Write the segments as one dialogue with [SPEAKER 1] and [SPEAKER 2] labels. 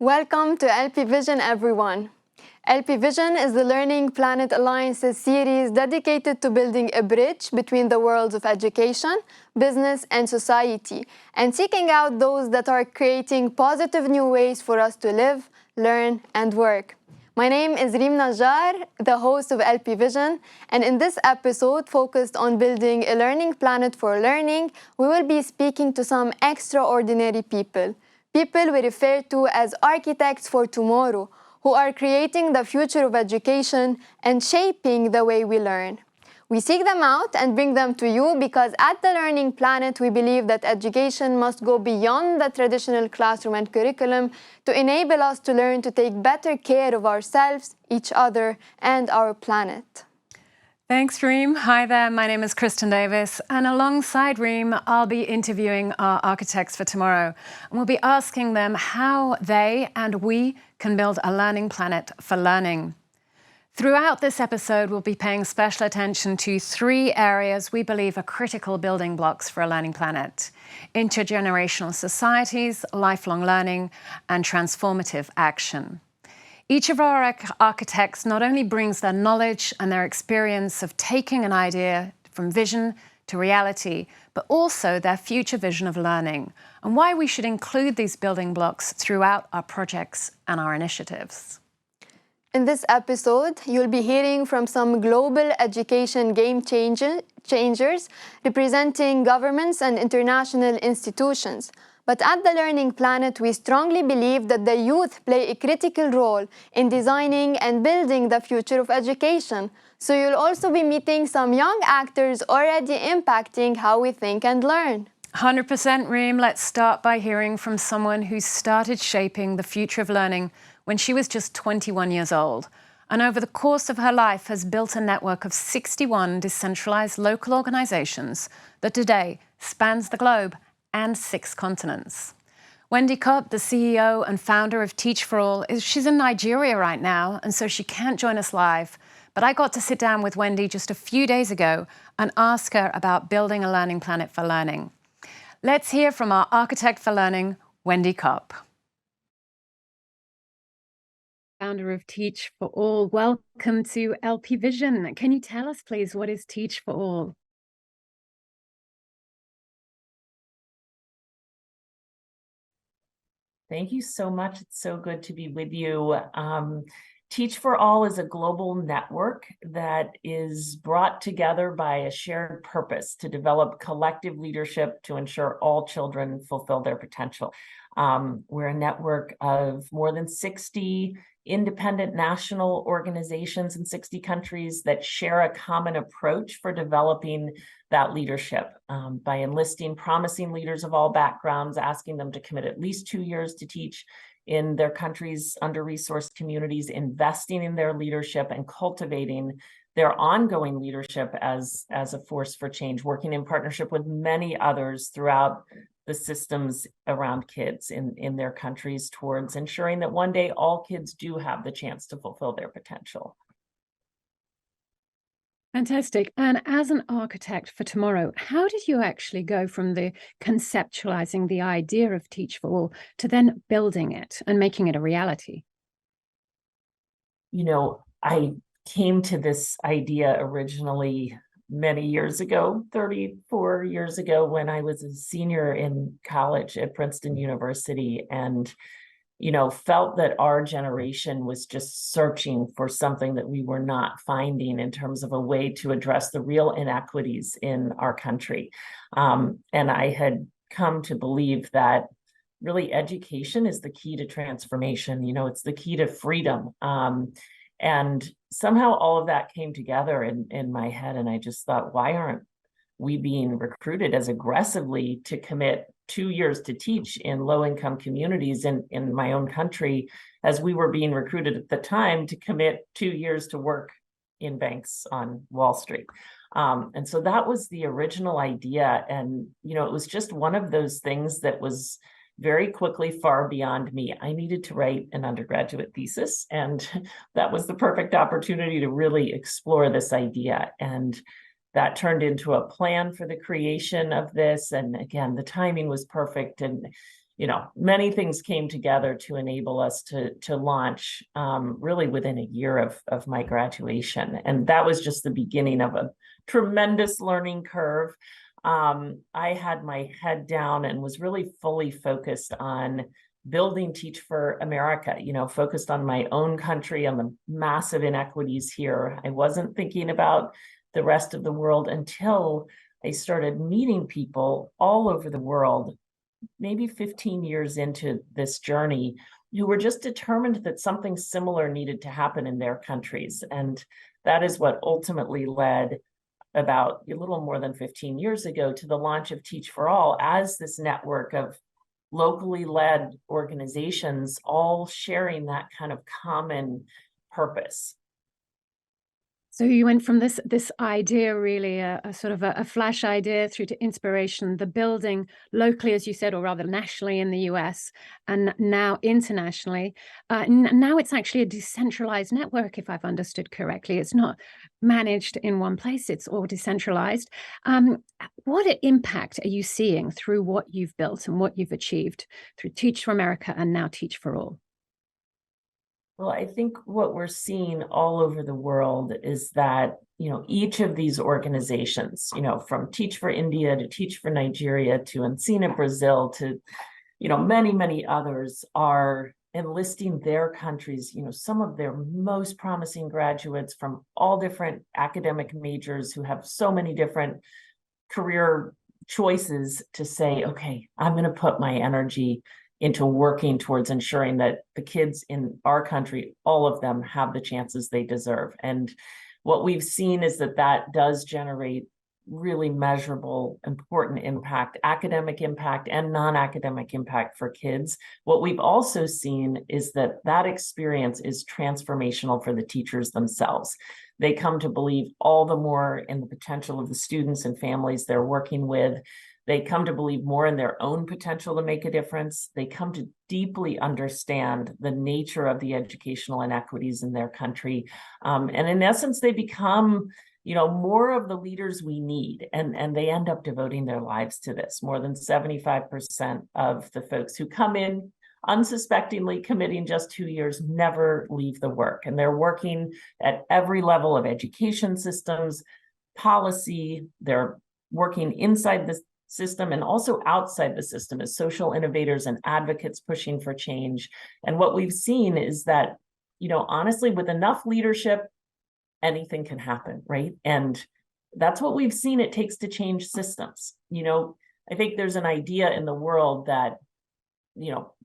[SPEAKER 1] Welcome to LP Vision, everyone. LP Vision is the LearningPlanet Alliance's series dedicated to building a bridge between the worlds of education, business, and society, and seeking out those that are creating positive new ways for us to live, learn, and work. My name is Reem Najjar, the host of LP Vision, and in this episode focused on building a learning planet for learning, we will be speaking to some extraordinary people we refer to as architects for tomorrow, who are creating the future of education and shaping the way we learn. We seek them out and bring them to you because at the Learning Planet, we believe that education must go beyond the traditional classroom and curriculum to enable us to learn to take better care of ourselves, each other, and our planet.
[SPEAKER 2] Thanks, Reem. Hi there, my name is Kristen Davis, and alongside Reem, I'll be interviewing our architects for tomorrow, and we'll be asking them how they and we can build a learning planet for learning. Throughout this episode, we'll be paying special attention to three areas we believe are critical building blocks for a learning planet: intergenerational societies, lifelong learning, and transformative action. Each of our architects not only brings their knowledge and their experience of taking an idea from vision to reality, but also their future vision of learning and why we should include these building blocks throughout our projects and our initiatives.
[SPEAKER 1] In this episode, you'll be hearing from some global education game changers representing governments and international institutions. But at the Learning Planet, we strongly believe that the youth play a critical role in designing and building the future of education. So you'll also be meeting some young actors already impacting how we think and learn.
[SPEAKER 2] 100%, Reem. Let's start by hearing from someone who started shaping the future of learning when she was just 21 years old, and over the course of her life has built a network of 61 decentralized local organizations that today spans the globe and 6 continents. Wendy Kopp, the CEO and founder of Teach for All, she's in Nigeria right now, and so she can't join us live. But I got to sit down with Wendy just a few days ago and ask her about building a learning planet for learning. Let's hear from our architect for learning, Wendy Kopp. Founder of Teach for All, welcome to LP Vision. Can you tell us, please, what is Teach for All?
[SPEAKER 3] Thank you so much. It's so good to be with you. Teach for All is a global network that is brought together by a shared purpose to develop collective leadership to ensure all children fulfill their potential. We're a network of more than 60 independent national organizations in 60 countries that share a common approach for developing that leadership by enlisting promising leaders of all backgrounds, asking them to commit at least 2 years to teach in their country's under-resourced communities, investing in their leadership and cultivating their ongoing leadership as a force for change, working in partnership with many others throughout the systems around kids in their countries towards ensuring that one day all kids do have the chance to fulfill their potential.
[SPEAKER 2] Fantastic. And as an architect for tomorrow, how did you actually go from the conceptualizing the idea of Teach for All to then building it and making it a reality?
[SPEAKER 3] You know, I came to this idea originally many years ago, 34 years ago, when I was a senior in college at Princeton University, and felt that our generation was just searching for something that we were not finding in terms of a way to address the real inequities in our country. And I had come to believe that really education is the key to transformation. It's the key to freedom. And somehow all of that came together in my head. And I just thought, why aren't we being recruited as aggressively to commit 2 years to teach in low-income communities in my own country, as we were being recruited at the time to commit 2 years to work in banks on Wall Street. And so that was the original idea. And, it was just one of those things that was very quickly far beyond me. I needed to write an undergraduate thesis, and that was the perfect opportunity to really explore this idea. And that turned into a plan for the creation of this. And again, the timing was perfect. And many things came together to enable us to launch really within a year of my graduation. And that was just the beginning of a tremendous learning curve. I had my head down and was really fully focused on building Teach for America, focused on my own country, on the massive inequities here. I wasn't thinking about the rest of the world until I started meeting people all over the world, maybe 15 years into this journey, who were just determined that something similar needed to happen in their countries. And that is what ultimately led, about a little more than 15 years ago, to the launch of Teach for All as this network of locally led organizations, all sharing that kind of common purpose.
[SPEAKER 2] So you went from this idea, really a sort of a flash idea, through to inspiration, the building locally, as you said, or rather nationally in the US, and now internationally. Now it's actually a decentralized network, if I've understood correctly. It's not managed in one place, it's all decentralized. What impact are you seeing through what you've built and what you've achieved through Teach for America and now Teach for All?
[SPEAKER 3] Well, I think what we're seeing all over the world is that, each of these organizations, from Teach for India to Teach for Nigeria to Ensina Brazil to, many, many others, are enlisting their countries, some of their most promising graduates from all different academic majors who have so many different career choices, to say, okay, I'm going to put my energy into working towards ensuring that the kids in our country, all of them, have the chances they deserve. And what we've seen is that does generate really measurable, important impact, academic impact and non-academic impact for kids. What we've also seen is that experience is transformational for the teachers themselves. They come to believe all the more in the potential of the students and families they're working with. They come to believe more in their own potential to make a difference. They come to deeply understand the nature of the educational inequities in their country. And in essence, they become, more of the leaders we need. And they end up devoting their lives to this. More than 75% of the folks who come in unsuspectingly committing just 2 years never leave the work. And they're working at every level of education systems, policy. They're working inside the system and also outside the system as social innovators and advocates pushing for change. And what we've seen is that, honestly, with enough leadership, anything can happen, right? And that's what we've seen it takes to change systems. I think there's an idea in the world that,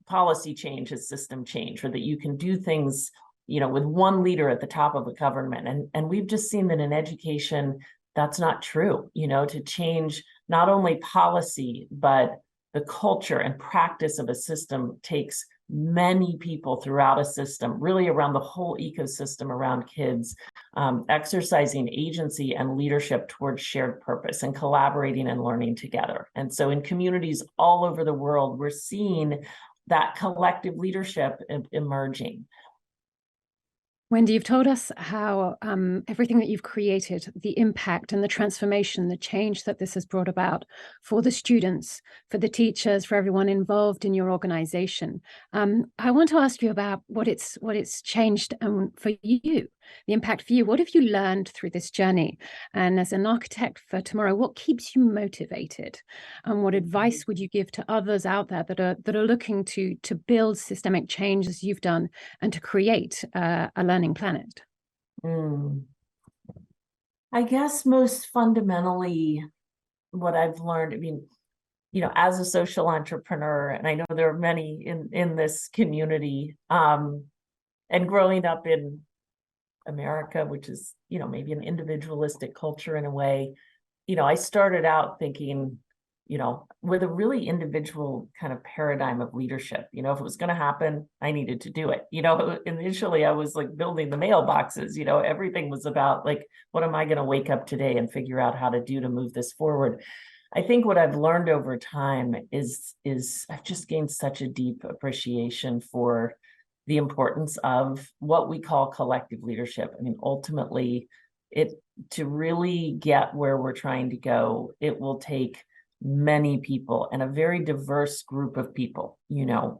[SPEAKER 3] policy change is system change, or that you can do things, with one leader at the top of a government. And we've just seen that in education, that's not true. To change not only policy, but the culture and practice of a system takes many people throughout a system, really around the whole ecosystem around kids, exercising agency and leadership towards shared purpose and collaborating and learning together. And so in communities all over the world, we're seeing that collective leadership emerging.
[SPEAKER 2] Wendy, you've told us how everything that you've created, the impact and the transformation, the change that this has brought about for the students, for the teachers, for everyone involved in your organization. I want to ask you about what it's changed for you, the impact for you. What have you learned through this journey? And as an architect for tomorrow, what keeps you motivated? And what advice would you give to others out there that are looking to build systemic change as you've done and to create a learning planet?
[SPEAKER 3] I guess most fundamentally, what I've learned, as a social entrepreneur, and I know there are many in this community, and growing up in America, which is, maybe an individualistic culture in a way, I started out thinking, with a really individual kind of paradigm of leadership. If it was going to happen, I needed to do it. Initially I was like building the mailboxes, everything was about like, what am I going to wake up today and figure out how to do to move this forward? I think what I've learned over time is I've just gained such a deep appreciation for the importance of what we call collective leadership. Ultimately, to really get where we're trying to go, it will take many people and a very diverse group of people,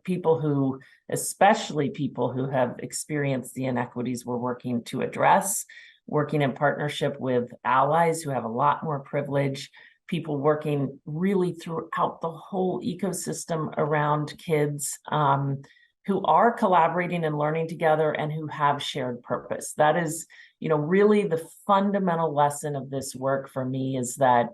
[SPEAKER 3] people who, especially people who have experienced the inequities we're working to address, working in partnership with allies who have a lot more privilege, people working really throughout the whole ecosystem around kids, who are collaborating and learning together and who have shared purpose. That is, really the fundamental lesson of this work for me is that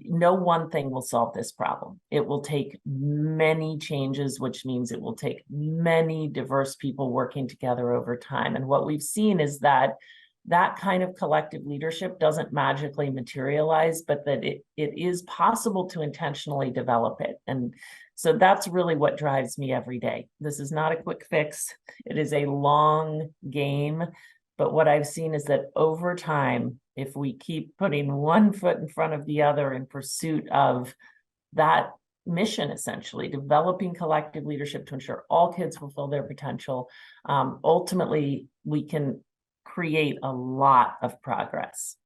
[SPEAKER 3] no one thing will solve this problem. It will take many changes, which means it will take many diverse people working together over time. And what we've seen is that kind of collective leadership doesn't magically materialize, but that it is possible to intentionally develop it. And so that's really what drives me every day. This is not a quick fix. It is a long game. But what I've seen is that over time, if we keep putting one foot in front of the other in pursuit of that mission, essentially, developing collective leadership to ensure all kids fulfill their potential, ultimately, we can create a lot of progress.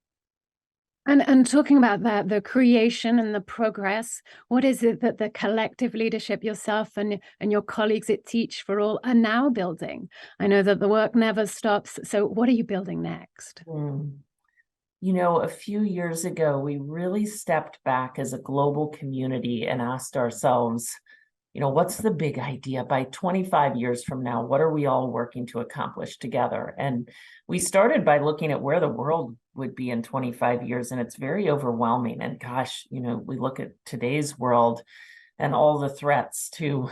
[SPEAKER 2] And talking about that, the creation and the progress, what is it that the collective leadership yourself and your colleagues at Teach for All are now building? I know that the work never stops. So what are you building next?
[SPEAKER 3] A few years ago, we really stepped back as a global community and asked ourselves, what's the big idea? By 25 years from now, what are we all working to accomplish together? And we started by looking at where the world would be in 25 years, and it's very overwhelming. And gosh, we look at today's world and all the threats to,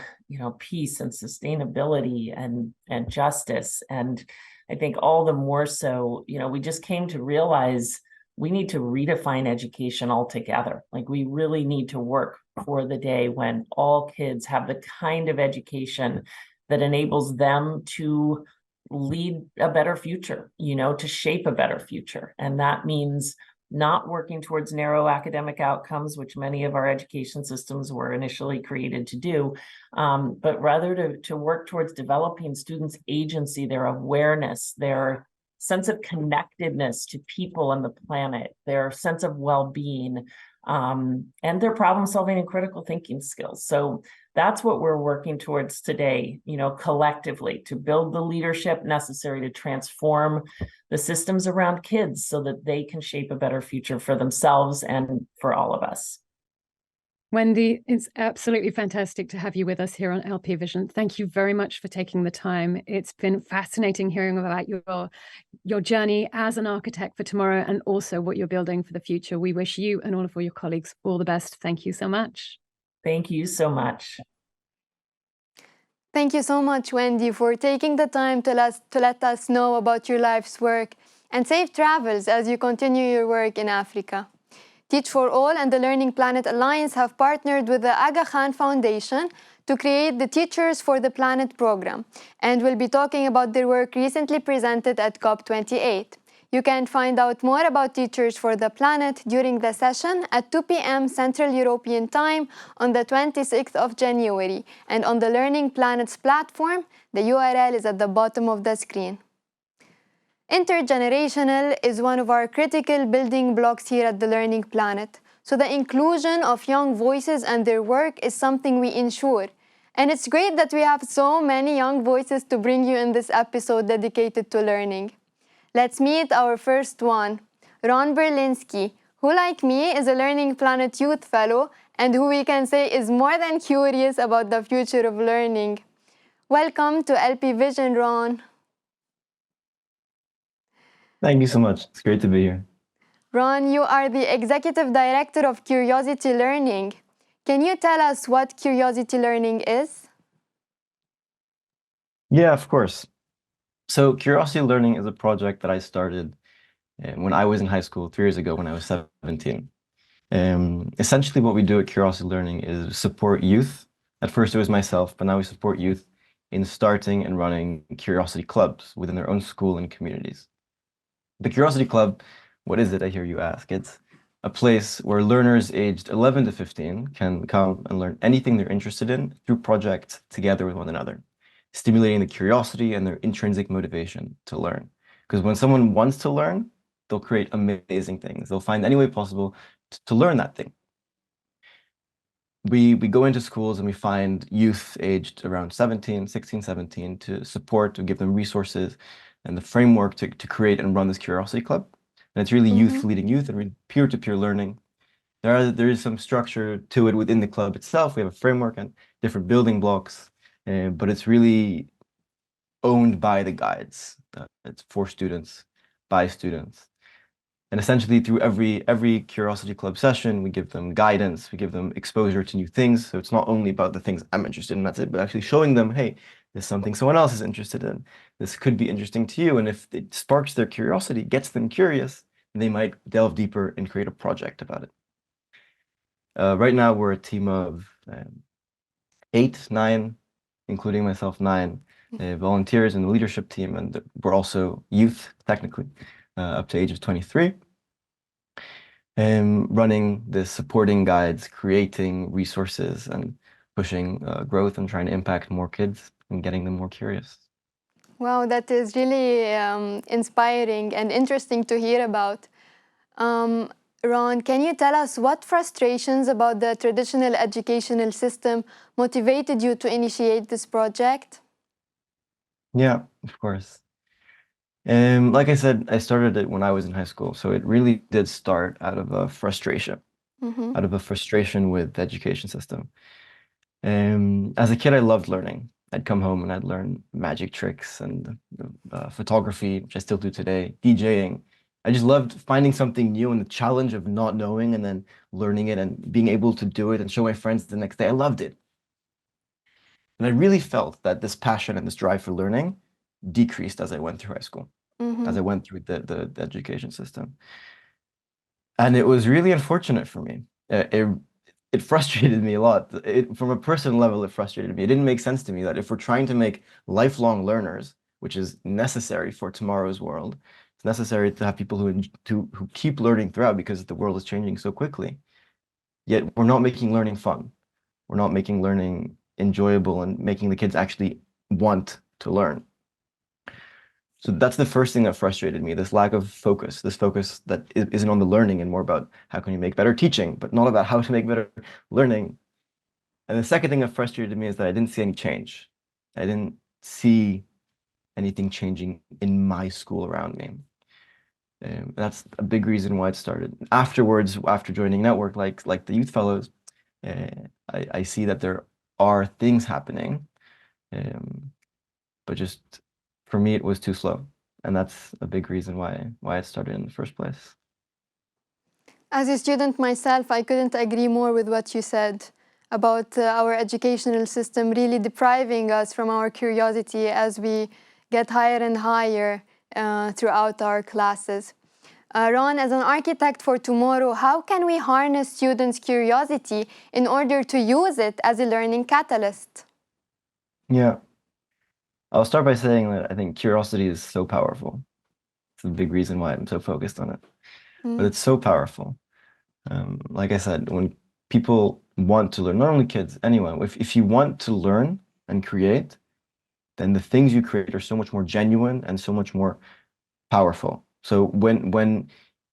[SPEAKER 3] peace and sustainability and justice. And I think all the more so, we just came to realize we need to redefine education altogether. Like, we really need to work for the day when all kids have the kind of education that enables them to lead a better future, to shape a better future. And that means not working towards narrow academic outcomes, which many of our education systems were initially created to do, but rather to work towards developing students' agency, their awareness, their sense of connectedness to people and the planet, their sense of well-being, and their problem solving and critical thinking skills. So that's what we're working towards today, collectively, to build the leadership necessary to transform the systems around kids so that they can shape a better future for themselves and for all of us.
[SPEAKER 2] Wendy, it's absolutely fantastic to have you with us here on LP Vision. Thank you very much for taking the time. It's been fascinating hearing about your journey as an architect for tomorrow and also what you're building for the future. We wish you and all of your colleagues all the best. Thank you so much.
[SPEAKER 3] Thank you so much.
[SPEAKER 1] Thank you so much, Wendy, for taking the time to let us know about your life's work, and safe travels as you continue your work in Africa. Teach for All and the LearningPlanet Alliance have partnered with the Aga Khan Foundation to create the Teachers for the Planet program, and will be talking about their work recently presented at COP28. You can find out more about Teachers for the Planet during the session at 2 p.m. Central European Time on the 26th of January, and on the Learning Planet's platform. The URL is at the bottom of the screen. Intergenerational is one of our critical building blocks here at the Learning Planet. So the inclusion of young voices and their work is something we ensure. And it's great that we have so many young voices to bring you in this episode dedicated to learning. Let's meet our first one, Ron Berlinski, who, like me, is a Learning Planet Youth Fellow and who we can say is more than curious about the future of learning. Welcome to LP Vision, Ron.
[SPEAKER 4] Thank you so much. It's great to be here.
[SPEAKER 1] Ron, you are the Executive Director of Curiosity Learning. Can you tell us what Curiosity Learning is?
[SPEAKER 4] Yeah, of course. So Curiosity Learning is a project that I started when I was in high school 3 years ago when I was 17. Essentially what we do at Curiosity Learning is support youth. At first it was myself, but now we support youth in starting and running curiosity clubs within their own school and communities. The Curiosity Club, what is it, I hear you ask? It's a place where learners aged 11 to 15 can come and learn anything they're interested in through projects together with one another, stimulating the curiosity and their intrinsic motivation to learn. Because when someone wants to learn, they'll create amazing things. They'll find any way possible to learn that thing. we go into schools and we find youth aged around 16, 17 to support, to give them resources and the framework to create and run this Curiosity Club. And it's really youth leading youth and really peer-to-peer learning. There is some structure to it within the club itself. We have a framework and different building blocks, but it's really owned by the guides. It's for students, by students. And essentially through every Curiosity Club session, we give them guidance, we give them exposure to new things. So it's not only about the things I'm interested in, that's it, but actually showing them, hey, there's something someone else is interested in. This could be interesting to you. And if it sparks their curiosity, gets them curious, they might delve deeper and create a project about it. Right now, we're a team of 8, 9, including myself, 9 volunteers in the leadership team. And we're also youth, technically, up to age of 23. Running the supporting guides, creating resources, and pushing growth and trying to impact more kids and getting them more curious.
[SPEAKER 1] Wow, that is really inspiring and interesting to hear about. Ron, can you tell us what frustrations about the traditional educational system motivated you to initiate this project?
[SPEAKER 4] Yeah, of course. Like I said, I started it when I was in high school, so it really did start out of a frustration, out of a frustration with the education system. As a kid, I loved learning. I'd come home and I'd learn magic tricks and photography, which I still do today, DJing. I just loved finding something new and the challenge of not knowing and then learning it and being able to do it and show my friends the next day. I loved it. And I really felt that this passion and this drive for learning decreased as I went through high school, as I went through the education system. And it was really unfortunate for me. It frustrated me a lot. From a personal level, it frustrated me. It didn't make sense to me that if we're trying to make lifelong learners, which is necessary for tomorrow's world, it's necessary to have people who keep learning throughout because the world is changing so quickly. Yet we're not making learning fun. We're not making learning enjoyable and making the kids actually want to learn. So that's the first thing that frustrated me, this lack of focus, this focus that isn't on the learning and more about how can you make better teaching, but not about how to make better learning. And the second thing that frustrated me is that I didn't see any change. I didn't see anything changing in my school around me. That's a big reason why it started. Afterwards, after joining network like the Youth Fellows, I see that there are things happening, but just for me, it was too slow. And that's a big reason why it started in the first place.
[SPEAKER 1] As a student myself, I couldn't agree more with what you said about our educational system really depriving us from our curiosity as we get higher and higher throughout our classes. Ron, as an architect for tomorrow, how can we harness students' curiosity in order to use it as a learning catalyst?
[SPEAKER 4] Yeah. I'll start by saying that I think curiosity is so powerful. It's a big reason why I'm so focused on it. But it's so powerful. Like I said, when people want to learn, not only kids, anyone, if you want to learn and create, then the things you create are so much more genuine and so much more powerful. So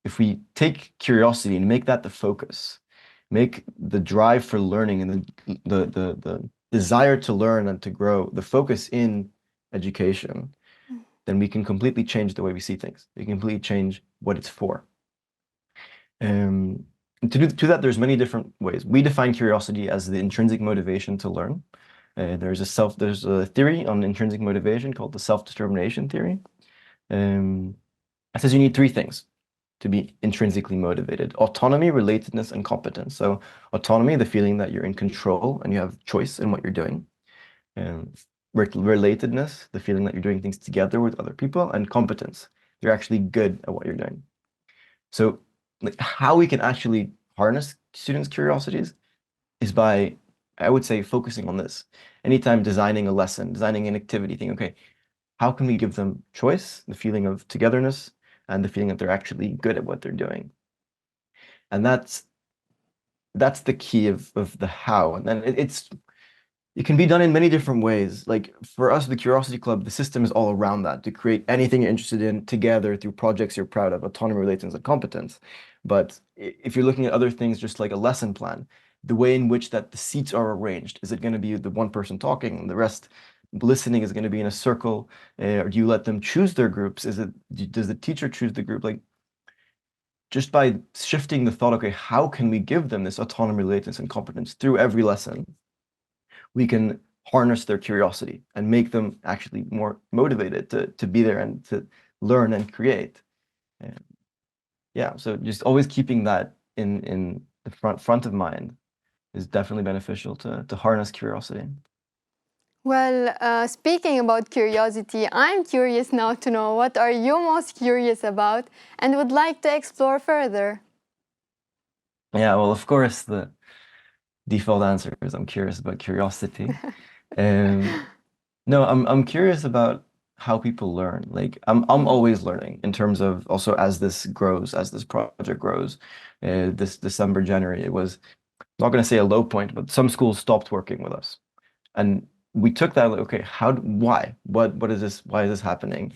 [SPEAKER 4] if we take curiosity and make that the focus, make the drive for learning and the desire to learn and to grow, the focus in education, then we can completely change the way we see things. We can completely change what it's for. To do that, there's many different ways. We define curiosity as the intrinsic motivation to learn. There's a theory on intrinsic motivation called the self-determination theory. It says you need 3 things to be intrinsically motivated: autonomy, relatedness, and competence. So autonomy, the feeling that you're in control and you have choice in what you're doing. Relatedness, the feeling that you're doing things together with other people. And competence, you're actually good at what you're doing. So how we can actually harness students' curiosities is by, I would say, focusing on this. Anytime designing a lesson, designing an activity, think, okay, how can we give them choice, the feeling of togetherness, and the feeling that they're actually good at what they're doing? And that's the key of the how. And then it can be done in many different ways. Like for us, the Curiosity Club, the system is all around that, to create anything you're interested in together through projects you're proud of, autonomy, relatedness, and competence. But if you're looking at other things, just like a lesson plan, the way in which that the seats are arranged. Is it going to be the one person talking and the rest listening? Is going to be in a circle, or do you let them choose their groups? Does the teacher choose the group? Like, just by shifting the thought, okay, how can we give them this autonomy, latence, and competence through every lesson? We can harness their curiosity and make them actually more motivated to be there and to learn and create. And yeah, so just always keeping that in the front of mind is definitely beneficial to harness curiosity.
[SPEAKER 1] Well, speaking about curiosity, I'm curious now to know what are you most curious about and would like to explore further?
[SPEAKER 4] Yeah, well, of course, the default answer is I'm curious about curiosity. No, I'm curious about how people learn. Like I'm always learning in terms of also as this grows, as this project grows. This December, January, it was not going to say a low point, but some schools stopped working with us, and we took that like, okay, why? What is this? Why is this happening?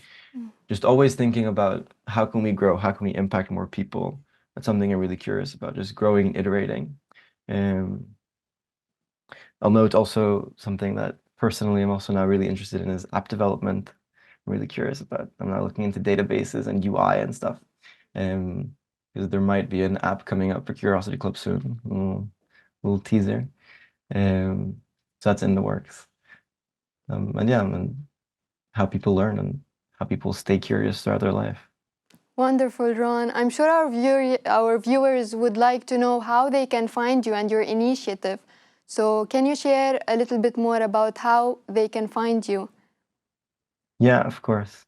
[SPEAKER 4] Just always thinking about how can we grow? How can we impact more people? That's something I'm really curious about. Just growing, iterating. I'll note also something that personally I'm also now really interested in is app development. I'm really curious about. I'm now looking into databases and UI and stuff. Because there might be an app coming up for Curiosity Club soon. Little teaser. So that's in the works. And yeah, and how people learn and how people stay curious throughout their life.
[SPEAKER 1] Wonderful, Ron. I'm sure our viewers would like to know how they can find you and your initiative. So can you share a little bit more about how they can find you?
[SPEAKER 4] Yeah, of course.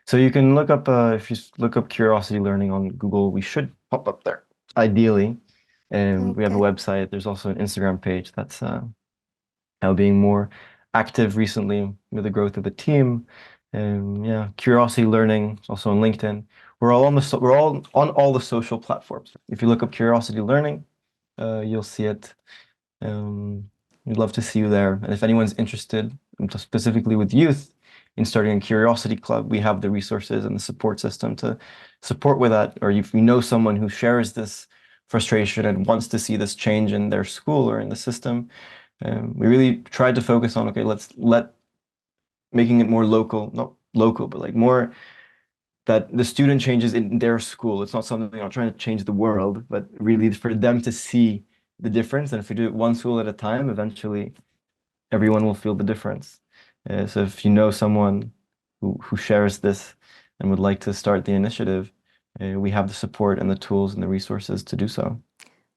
[SPEAKER 4] So you can look up, if you look up Curiosity Learning on Google, we should pop up there, ideally. We have a website. There's also an Instagram page that's now being more active recently with the growth of the team. Yeah, Curiosity Learning, also on LinkedIn. We're all on all the social platforms. If you look up Curiosity Learning, you'll see it. We'd love to see you there. And if anyone's interested, specifically with youth, in starting a Curiosity Club, we have the resources and the support system to support with that. Or if you know someone who shares this frustration and wants to see this change in their school or in the system, we really tried to focus on, okay, making it more local, not local, but like more that the student changes in their school. It's not something I'm trying to change the world, but really for them to see the difference. And if we do it one school at a time, eventually everyone will feel the difference. So if you know someone who shares this and would like to start the initiative, we have the support and the tools and the resources to do so.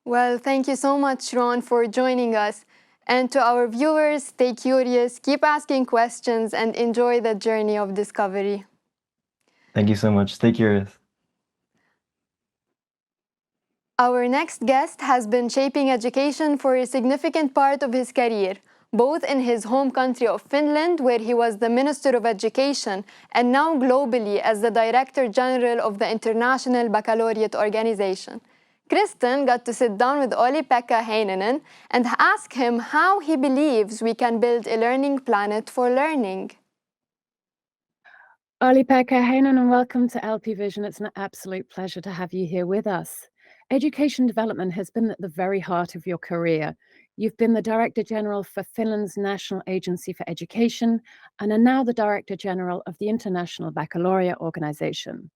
[SPEAKER 1] Well, thank you so much, Ron, for joining us. And to our viewers, stay curious, keep asking questions, and enjoy the journey of discovery.
[SPEAKER 4] Thank you so much. Stay curious.
[SPEAKER 1] Our next guest has been shaping education for a significant part of his career, both in his home country of Finland, where he was the Minister of Education, and now globally as the Director General of the International Baccalaureate Organization. Kristen got to sit down with Olli-Pekka Heinonen and ask him how he believes we can build a learning planet for learning.
[SPEAKER 2] Olli-Pekka Heinonen, welcome to LP Vision. It's an absolute pleasure to have you here with us. Education development has been at the very heart of your career. You've been the Director General for Finland's National Agency for Education and are now the Director General of the International Baccalaureate Organization.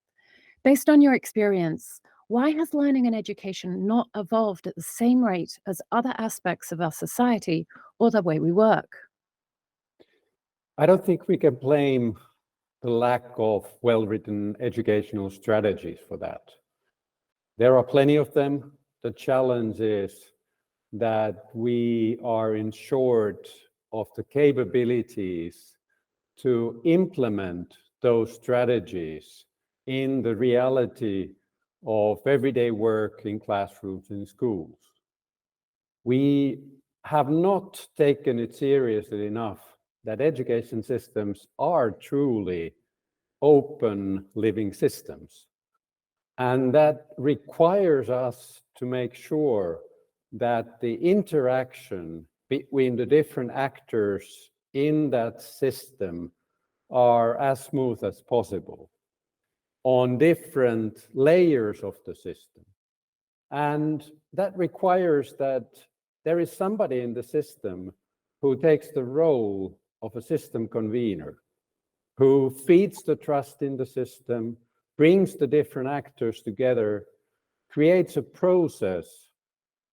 [SPEAKER 2] Based on your experience, why has learning and education not evolved at the same rate as other aspects of our society or the way we work?
[SPEAKER 5] I don't think we can blame the lack of well-written educational strategies for that. There are plenty of them. The challenge is that we are in short of the capabilities to implement those strategies in the reality of everyday work in classrooms and schools. We have not taken it seriously enough that education systems are truly open living systems. And that requires us to make sure that the interaction between the different actors in that system are as smooth as possible on different layers of the system. And that requires that there is somebody in the system who takes the role of a system convener, who feeds the trust in the system, brings the different actors together, creates a process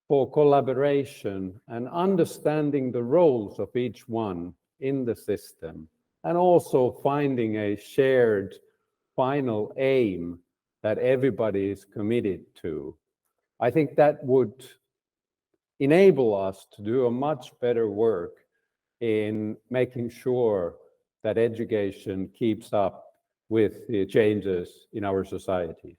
[SPEAKER 5] for collaboration and understanding the roles of each one in the system, and also finding a shared final aim that everybody is committed to. I think that would enable us to do a much better work in making sure that education keeps up with the changes in our society.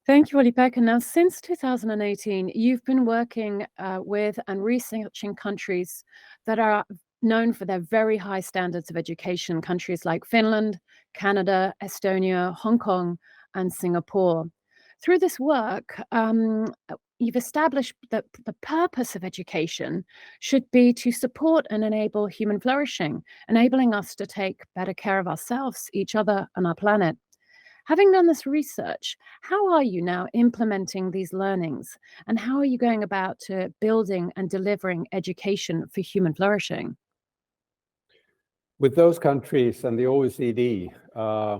[SPEAKER 2] Thank you, Olli-Pekka. Now, since 2018, you've been working with and researching countries that are known for their very high standards of education, countries like Finland, Canada, Estonia, Hong Kong, and Singapore. Through this work, you've established that the purpose of education should be to support and enable human flourishing, enabling us to take better care of ourselves, each other, and our planet. Having done this research, how are you now implementing these learnings, and how are you going about building and delivering education for human flourishing?
[SPEAKER 5] With those countries and the OECD,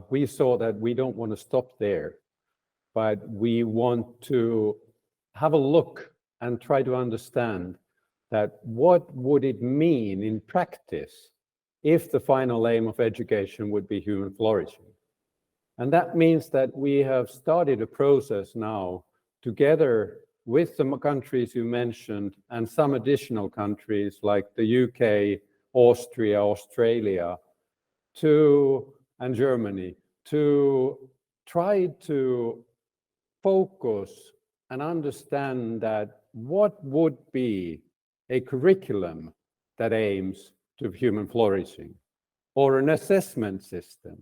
[SPEAKER 5] we saw that we don't want to stop there, but we want to have a look and try to understand that what would it mean in practice if the final aim of education would be human flourishing. And that means that we have started a process now together with the countries you mentioned and some additional countries like the UK, Austria, Australia, and Germany, to try to focus and understand that what would be a curriculum that aims to human flourishing, or an assessment system,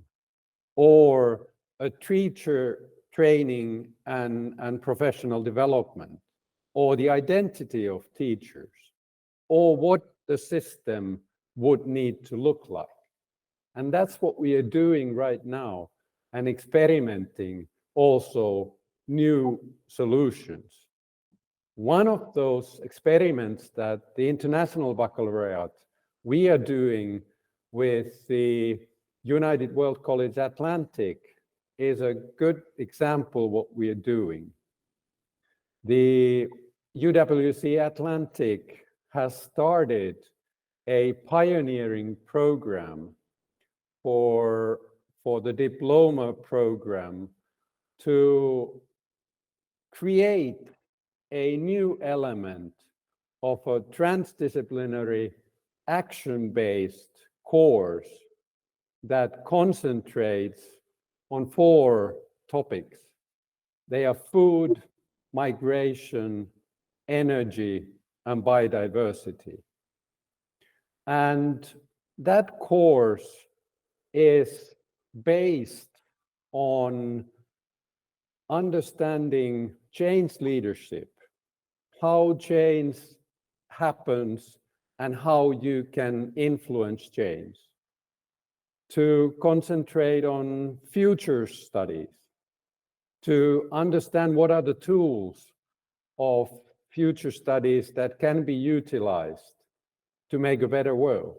[SPEAKER 5] or a teacher training and professional development, or the identity of teachers, or what the system would need to look like. And that's what we are doing right now, and experimenting also new solutions. One of those experiments that the International Baccalaureate we are doing with the United World College Atlantic is a good example of what we are doing. The UWC Atlantic has started a pioneering program for the diploma program to create a new element of a transdisciplinary action-based course that concentrates on 4 topics. They are food, migration, energy, and biodiversity. And that course is based on understanding change leadership, how change happens and how you can influence change, to concentrate on future studies, to understand what are the tools of future studies that can be utilized to make a better world.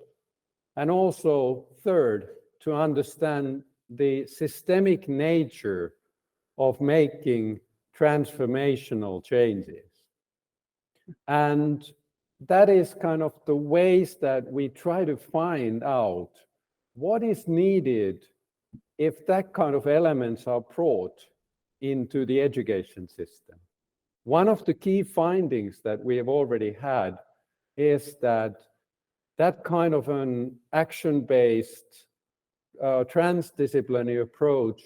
[SPEAKER 5] And also, third, to understand the systemic nature of making transformational changes. And that is kind of the ways that we try to find out what is needed if that kind of elements are brought into the education system. One of the key findings that we have already had is that that kind of an action-based transdisciplinary approach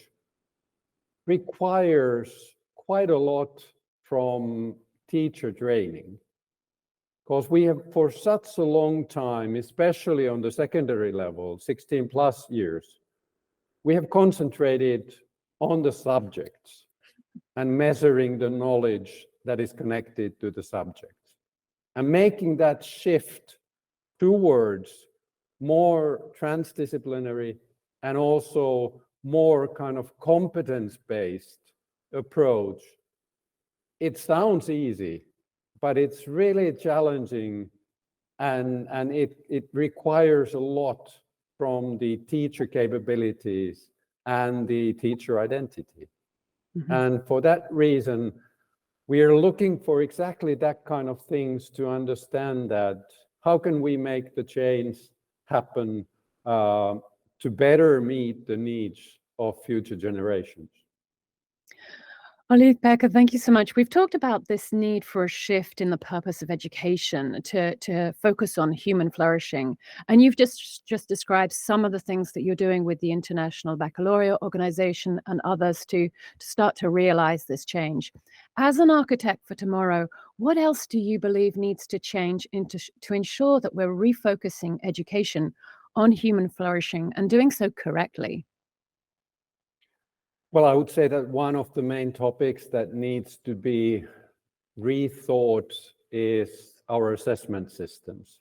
[SPEAKER 5] requires quite a lot from teacher training, because we have for such a long time, especially on the secondary level, 16 plus years, we have concentrated on the subjects and measuring the knowledge that is connected to the subjects, and making that shift towards more transdisciplinary and also more kind of competence-based approach. It sounds easy, but it's really challenging, and it requires a lot from the teacher capabilities and the teacher identity. And for that reason, we are looking for exactly that kind of things to understand that how can we make the change happen to better meet the needs of future generations.
[SPEAKER 2] Olli-Pekka, thank you so much. We've talked about this need for a shift in the purpose of education to focus on human flourishing. And you've just described some of the things that you're doing with the International Baccalaureate Organization and others to start to realize this change. As an architect for tomorrow, what else do you believe needs to change to ensure that we're refocusing education on human flourishing and doing so correctly?
[SPEAKER 5] Well, I would say that one of the main topics that needs to be rethought is our assessment systems,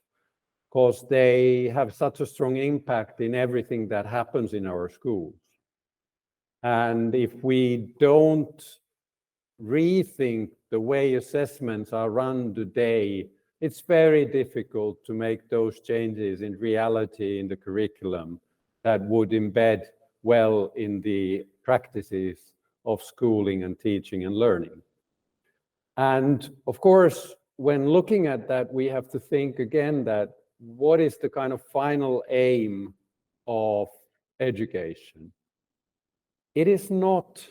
[SPEAKER 5] because they have such a strong impact in everything that happens in our schools. And if we don't rethink the way assessments are run today, it's very difficult to make those changes in reality in the curriculum that would embed well in the practices of schooling and teaching and learning. And of course, when looking at that, we have to think again that what is the kind of final aim of education? It is not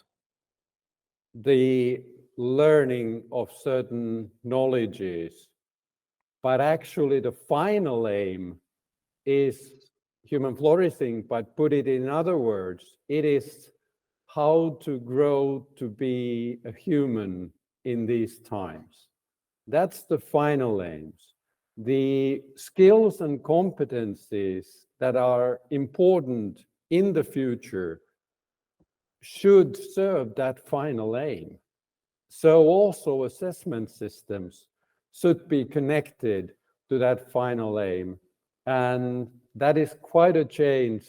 [SPEAKER 5] the learning of certain knowledges, but actually the final aim is human flourishing, but put it in other words, it is how to grow to be a human in these times. That's the final aims. The skills and competencies that are important in the future should serve that final aim. So also assessment systems should be connected to that final aim. And that is quite a change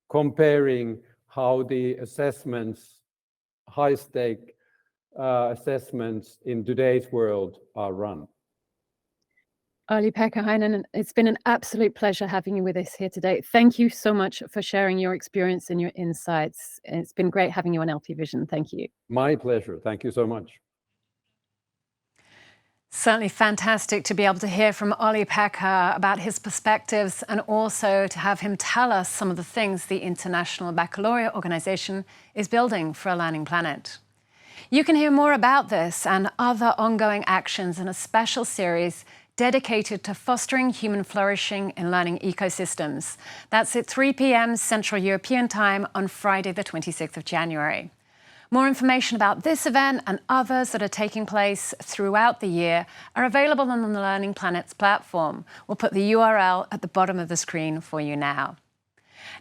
[SPEAKER 5] comparing how the assessments, high-stake assessments in today's world are run.
[SPEAKER 2] Olli-Pekka, Heinonen, it's been an absolute pleasure having you with us here today. Thank you so much for sharing your experience and your insights. It's been great having you on LP Vision. Thank you.
[SPEAKER 5] My pleasure. Thank you so much.
[SPEAKER 2] Certainly fantastic to be able to hear from Olli-Pekka about his perspectives and also to have him tell us some of the things the International Baccalaureate Organization is building for a learning planet. You can hear more about this and other ongoing actions in a special series dedicated to fostering human flourishing in learning ecosystems. That's at 3 p.m. Central European Time on Friday, the 26th of January. More information about this event and others that are taking place throughout the year are available on the Learning Planet's platform. We'll put the URL at the bottom of the screen for you now.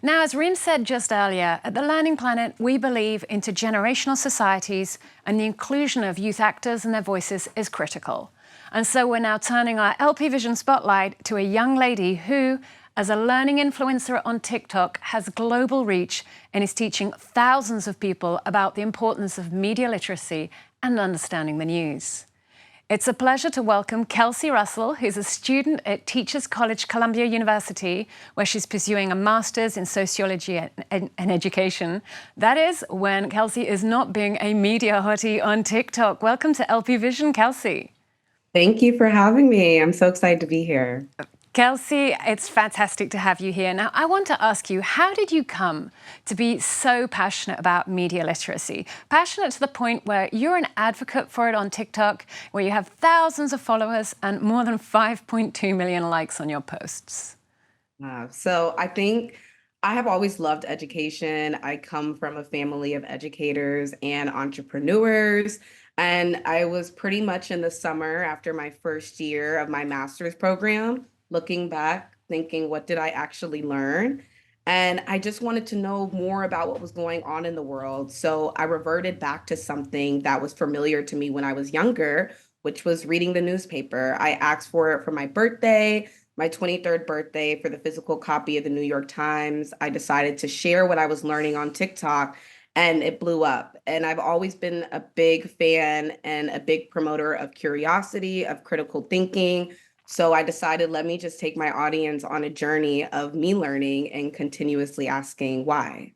[SPEAKER 2] Now, as Reem said just earlier, at the Learning Planet, we believe intergenerational societies and the inclusion of youth actors and their voices is critical. And so we're now turning our LP Vision spotlight to a young lady who, as a learning influencer on TikTok, has global reach and is teaching thousands of people about the importance of media literacy and understanding the news. It's a pleasure to welcome Kelsey Russell, who's a student at Teachers College, Columbia University, where she's pursuing a master's in sociology and education. That is, when Kelsey is not being a media hottie on TikTok. Welcome to LP Vision, Kelsey.
[SPEAKER 6] Thank you for having me. I'm so excited to be here.
[SPEAKER 2] Kelsey, it's fantastic to have you here. Now, I want to ask you, how did you come to be so passionate about media literacy? Passionate to the point where you're an advocate for it on TikTok, where you have thousands of followers and more than 5.2 million likes on your posts.
[SPEAKER 6] So I think I have always loved education. I come from a family of educators and entrepreneurs. And I was pretty much in the summer after my first year of my master's program, looking back, thinking, what did I actually learn? And I just wanted to know more about what was going on in the world. So I reverted back to something that was familiar to me when I was younger, which was reading the newspaper. I asked for it for my birthday, my 23rd birthday, for the physical copy of the New York Times. I decided to share what I was learning on TikTok. and it blew up. And I've always been a big fan and a big promoter of curiosity, of critical thinking. So I decided, let me just take my audience on a journey of me learning and continuously asking why.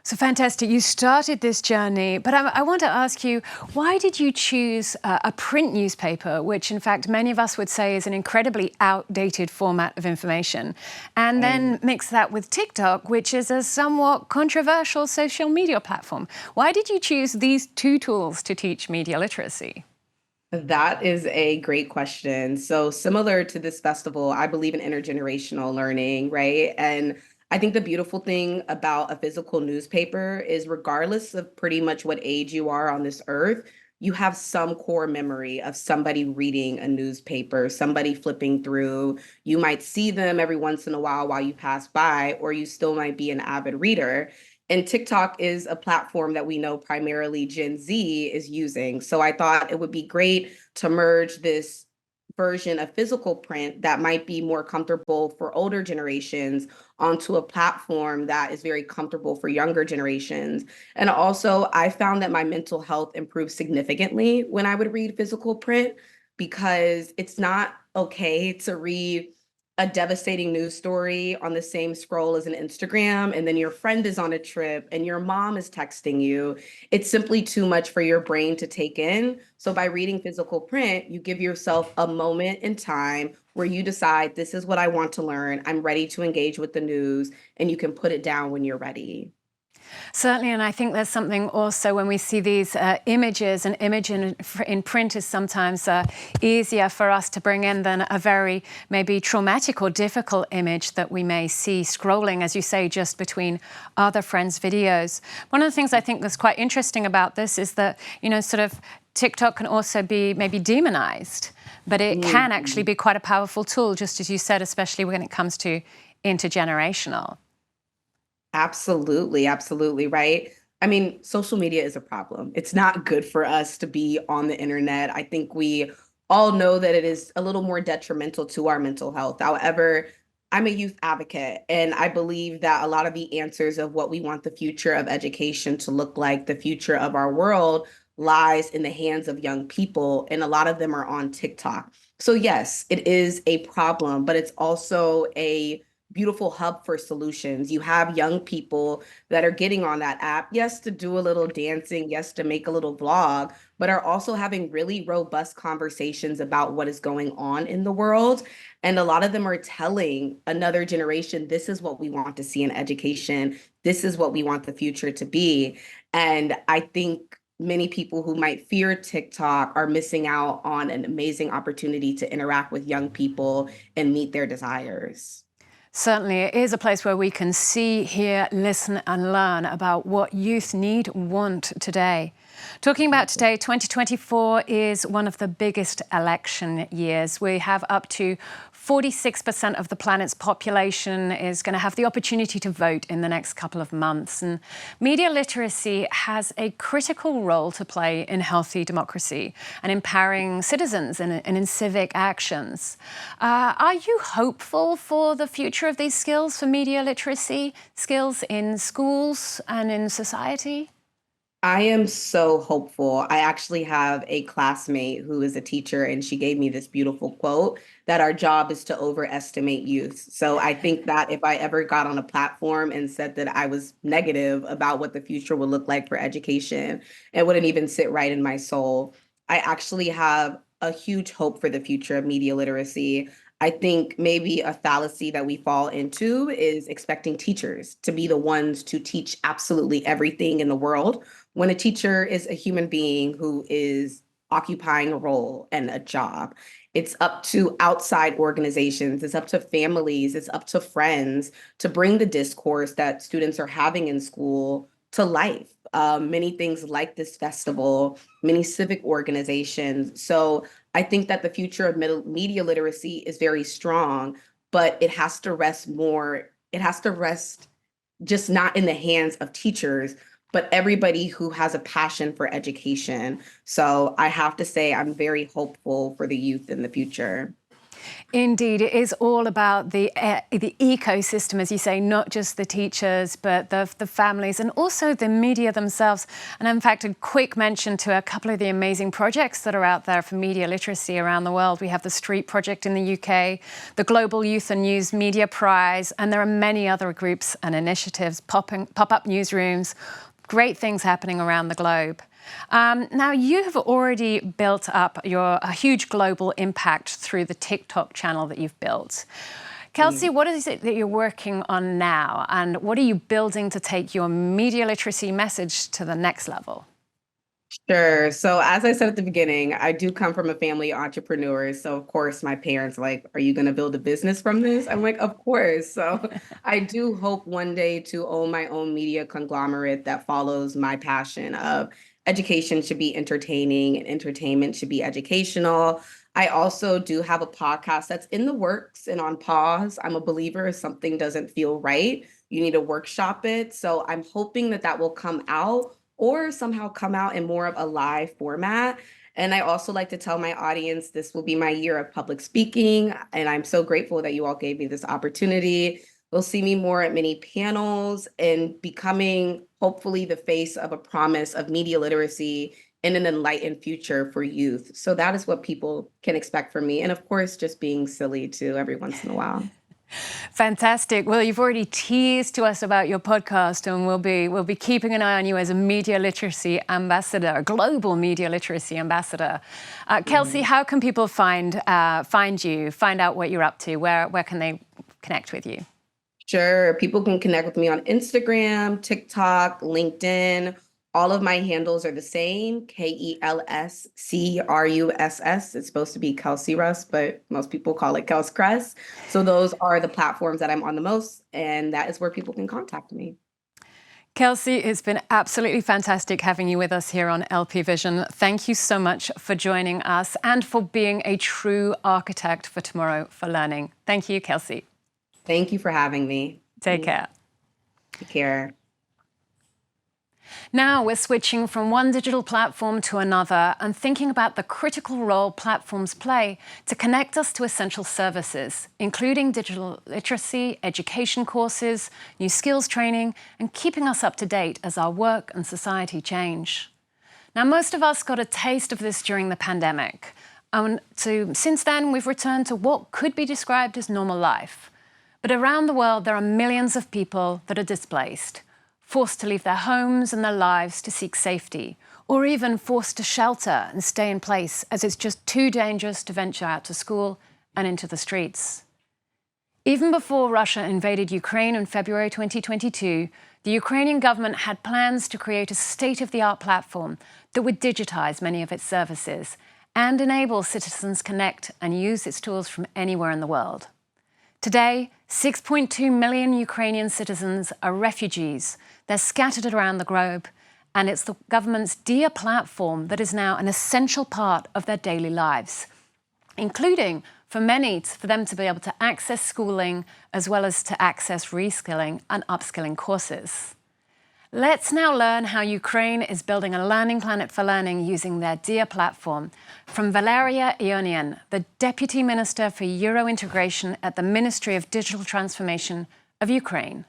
[SPEAKER 2] So fantastic. You started this journey, but I want to ask you, why did you choose a print newspaper, which in fact many of us would say is an incredibly outdated format of information, and then mix that with TikTok, which is a somewhat controversial social media platform? Why did you choose these two tools to teach media literacy?
[SPEAKER 6] That is a great question. So similar to this festival, I believe in intergenerational learning, right? And I think the beautiful thing about a physical newspaper is regardless of pretty much what age you are on this earth, you have some core memory of somebody reading a newspaper, somebody flipping through. You might see them every once in a while you pass by, or you still might be an avid reader. And TikTok is a platform that we know primarily Gen Z is using. So I thought it would be great to merge this version of physical print that might be more comfortable for older generations onto a platform that is very comfortable for younger generations. And also, I found that my mental health improved significantly when I would read physical print, because it's not okay to read a devastating news story on the same scroll as an Instagram, and then your friend is on a trip and your mom is texting you. It's simply too much for your brain to take in. So by reading physical print, you give yourself a moment in time where you decide, this is what I want to learn. I'm ready to engage with the news, and you can put it down when you're ready.
[SPEAKER 2] Certainly, and I think there's something also when we see these images, an image in print is sometimes easier for us to bring in than a very maybe traumatic or difficult image that we may see scrolling, as you say, just between other friends' videos. One of the things I think that's quite interesting about this is that, sort of TikTok can also be maybe demonized, but it can actually be quite a powerful tool, just as you said, especially when it comes to intergenerational.
[SPEAKER 6] Absolutely, absolutely, right? I mean, social media is a problem. It's not good for us to be on the internet. I think we all know that it is a little more detrimental to our mental health. However, I'm a youth advocate, and I believe that a lot of the answers of what we want the future of education to look like, the future of our world, lies in the hands of young people, and a lot of them are on TikTok. So yes, it is a problem, but it's also a beautiful hub for solutions. You have young people that are getting on that app, yes, to do a little dancing, yes, to make a little vlog, but are also having really robust conversations about what is going on in the world. And a lot of them are telling another generation, this is what we want to see in education. This is what we want the future to be. And I think many people who might fear TikTok are missing out on an amazing opportunity to interact with young people and meet their desires.
[SPEAKER 2] Certainly, it is a place where we can see, hear, listen and learn about what youth need, want today. Talking about today, 2024 is one of the biggest election years. We have up to 46% of the planet's population is going to have the opportunity to vote in the next couple of months. And media literacy has a critical role to play in healthy democracy and empowering citizens and in civic actions. Are you hopeful for the future of these skills, for media literacy skills in schools and in society?
[SPEAKER 6] I am so hopeful. I actually have a classmate who is a teacher, and she gave me this beautiful quote that our job is to overestimate youth. So I think that if I ever got on a platform and said that I was negative about what the future would look like for education, it wouldn't even sit right in my soul. I actually have a huge hope for the future of media literacy. I think maybe a fallacy that we fall into is expecting teachers to be the ones to teach absolutely everything in the world, when a teacher is a human being who is occupying a role and a job. It's up to outside organizations, it's up to families, it's up to friends to bring the discourse that students are having in school to life. Many things like this festival, many civic organizations. So I think that the future of media literacy is very strong, but it has to rest just not in the hands of teachers, but everybody who has a passion for education. So I have to say, I'm very hopeful for the youth in the future.
[SPEAKER 2] Indeed, it is all about the ecosystem, as you say, not just the teachers, but the families and also the media themselves. And in fact, a quick mention to a couple of the amazing projects that are out there for media literacy around the world. We have the Street Project in the UK, the Global Youth and News Media Prize, and there are many other groups and initiatives, pop-up newsrooms, great things happening around the globe. Now, you have already built up a huge global impact through the TikTok channel that you've built. Kelsey, what is it that you're working on now, and what are you building to take your media literacy message to the next level?
[SPEAKER 6] Sure. So as I said at the beginning, I do come from a family of entrepreneurs. So of course my parents like, are you going to build a business from this? I'm like, of course. So I do hope one day to own my own media conglomerate that follows my passion of education should be entertaining and entertainment should be educational. I also do have a podcast that's in the works and on pause. I'm a believer if something doesn't feel right, you need to workshop it. So I'm hoping that that will come out or somehow come out in more of a live format. And I also like to tell my audience this will be my year of public speaking. And I'm so grateful that you all gave me this opportunity. You'll see me more at many panels and becoming hopefully the face of a promise of media literacy in an enlightened future for youth. So that is what people can expect from me. And of course, just being silly too every once in a while.
[SPEAKER 2] Fantastic. Well, you've already teased to us about your podcast, and we'll be keeping an eye on you as a media literacy ambassador, a global media literacy ambassador. Kelsey, how can people find you, find out what you're up to? Where can they connect with you?
[SPEAKER 6] Sure. People can connect with me on Instagram, TikTok, LinkedIn. All of my handles are the same, KELSCRUSS. It's supposed to be Kelsey Russ, but most people call it Kels Cress. So those are the platforms that I'm on the most, and that is where people can contact me.
[SPEAKER 2] Kelsey, it's been absolutely fantastic having you with us here on LP Vision. Thank you so much for joining us and for being a true architect for tomorrow for learning. Thank you, Kelsey.
[SPEAKER 6] Thank you for having me.
[SPEAKER 2] Take care.
[SPEAKER 6] Take care.
[SPEAKER 2] Now we're switching from one digital platform to another and thinking about the critical role platforms play to connect us to essential services, including digital literacy, education courses, new skills training, and keeping us up to date as our work and society change. Now, most of us got a taste of this during the pandemic. Since then, we've returned to what could be described as normal life. But around the world, there are millions of people that are displaced, forced to leave their homes and their lives to seek safety, or even forced to shelter and stay in place as it's just too dangerous to venture out to school and into the streets. Even before Russia invaded Ukraine in February 2022, the Ukrainian government had plans to create a state-of-the-art platform that would digitize many of its services and enable citizens connect and use its tools from anywhere in the world. Today, 6.2 million Ukrainian citizens are refugees. They're scattered around the globe, and it's the government's DIA platform that is now an essential part of their daily lives, including, for many, for them to be able to access schooling as well as to access reskilling and upskilling courses. Let's now learn how Ukraine is building a learning planet for learning using their DIA platform from Valeriya, Ionan, the Deputy Minister for Euro Integration at the Ministry of Digital Transformation of Ukraine.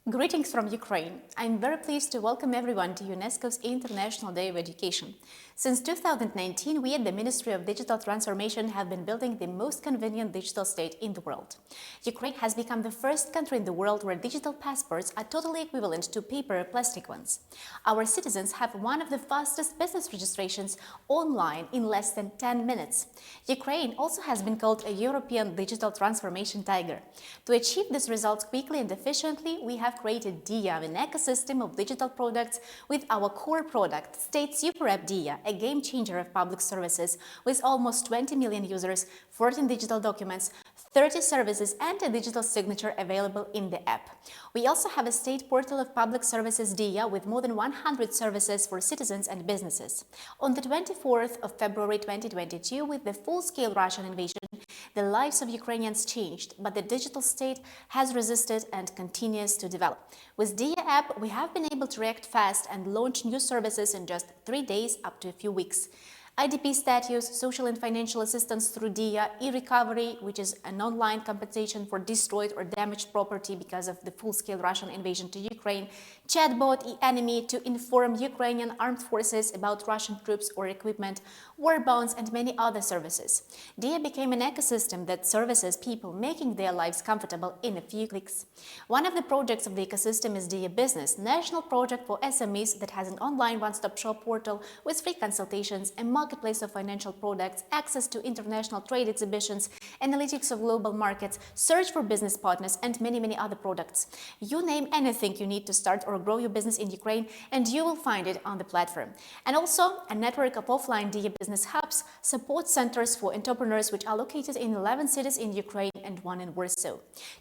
[SPEAKER 7] Greetings from Ukraine. I'm very pleased to welcome everyone to UNESCO's International Day of Education. Since 2019, we at the Ministry of Digital Transformation have been building the most convenient digital state in the world. Ukraine has become the first country in the world where digital passports are totally equivalent to paper or plastic ones. Our citizens have one of the fastest business registrations online in less than 10 minutes. Ukraine also has been called a European digital transformation tiger. To achieve these results quickly and efficiently, we have created DIA, an ecosystem of digital products with our core product, State Super App DIA, a game changer of public services with almost 20 million users, 14 digital documents, 30 services and a digital signature available in the app. We also have a state portal of public services DIA with more than 100 services for citizens and businesses. On the 24th of February 2022, with the full-scale Russian invasion, the lives of Ukrainians changed, but the digital state has resisted and continues to develop. With DIA app, we have been able to react fast and launch new services in just 3 days up to a few weeks. IDP status, social and financial assistance through DIA, e-recovery, which is an online compensation for destroyed or damaged property because of the full-scale Russian invasion to Ukraine, chatbot e-enemy to inform Ukrainian armed forces about Russian troops or equipment, war bonds, and many other services. DIA became an ecosystem that services people, making their lives comfortable in a few clicks. One of the projects of the ecosystem is DIA Business, national project for SMEs that has an online one-stop shop portal with free consultations, a marketplace of financial products, access to international trade exhibitions, analytics of global markets, search for business partners, and many, many other products. You name anything you need to start or grow your business in Ukraine, and you will find it on the platform. And also a network of offline DIA business hubs, support centers for entrepreneurs, which are located in 11 cities in Ukraine and one in Warsaw.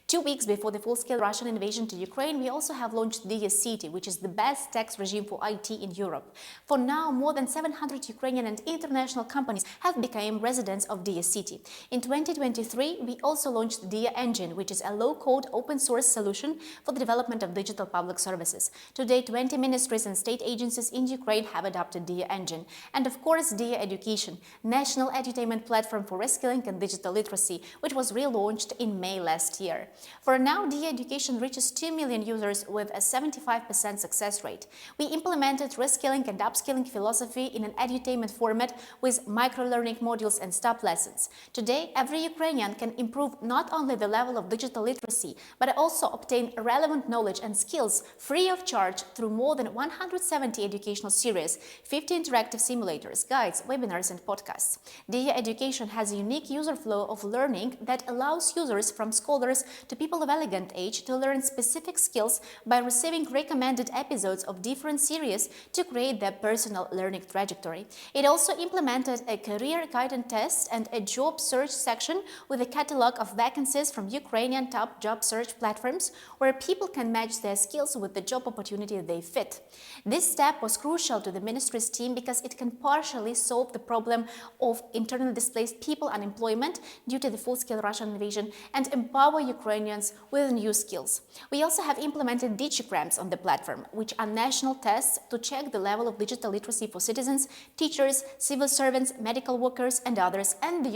[SPEAKER 7] 2 weeks before the full-scale Russian invasion to Ukraine, we also have launched DIA City, which is the best tax regime for IT in Europe. For now, more than 700 Ukrainian and international companies have become residents of DIA City. In 2023, we also launched DIA Engine, which is a low-code open-source solution for the development of digital public services. Today, 20 ministries and state agencies in Ukraine have adopted DIA Engine. And of course, DIA Education, national edutainment platform for reskilling and digital literacy, which was relaunched in May last year. For now, DIA Education reaches 2 million users with a 75% success rate. We implemented reskilling and upskilling philosophy in an edutainment format with micro-learning modules and stop lessons. Today, every Ukrainian can improve not only the level of digital literacy, but also obtain relevant knowledge and skills free of charge through more than 170 educational series, 50 interactive simulators, guides, webinars, and podcasts. DIA Education has a unique user flow of learning that allows users from scholars to people of elegant age to learn specific skills by receiving recommended episodes of different series to create their personal learning trajectory. It also implemented a career guidance test and a job search section with a catalog of vacancies from Ukrainian top job search platforms where people can match their skills with the job opportunity they fit. This step was crucial to the ministry's team because it can partially solve the problem of internally displaced people unemployment due to the full-scale Russian invasion and empower Ukrainians with new skills. We also have implemented digicrams on the platform, which are national tests to check the level of digital literacy for citizens, teachers, civil servants, medical workers, and others. And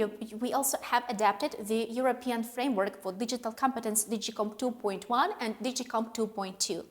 [SPEAKER 7] we also have adapted the European framework for digital competence Digicom 2.1 and Digicom 2.2.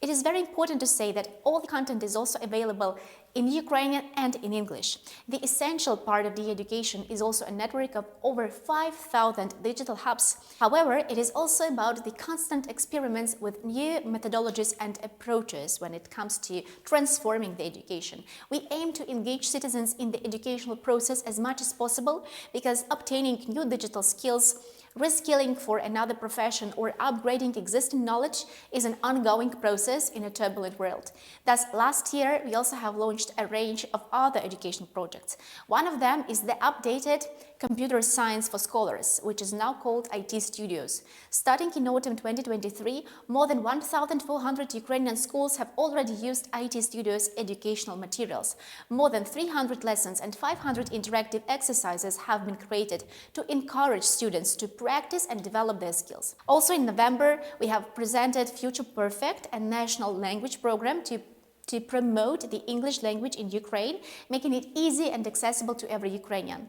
[SPEAKER 7] It is very important to say that all the content is also available in Ukrainian and in English. The essential part of the education is also a network of over 5,000 digital hubs. However, it is also about the constant experiments with new methodologies and approaches when it comes to transforming the education. We aim to engage citizens in the educational process as much as possible because obtaining new digital skills, reskilling for another profession, or upgrading existing knowledge is an ongoing process in a turbulent world. Thus, last year, we also have launched a range of other educational projects. One of them is the updated Computer Science for Scholars, which is now called IT Studios. Starting in autumn 2023, more than 1,400 Ukrainian schools have already used IT Studios educational materials. More than 300 lessons and 500 interactive exercises have been created to encourage students to practice and develop their skills. Also in November, we have presented Future Perfect, a national language program to promote the English language in Ukraine, making it easy and accessible to every Ukrainian.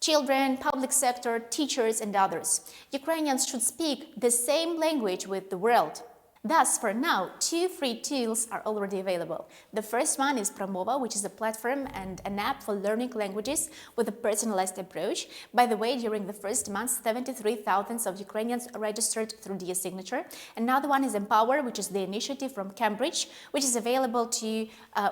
[SPEAKER 7] Children, public sector, teachers, and others. Ukrainians should speak the same language with the world. Thus, for now, 2 free tools are already available. The first one is Promova, which is a platform and an app for learning languages with a personalized approach. By the way, during the first month, 73,000 of Ukrainians registered through DIA signature. Another one is Empower, which is the initiative from Cambridge, which is available to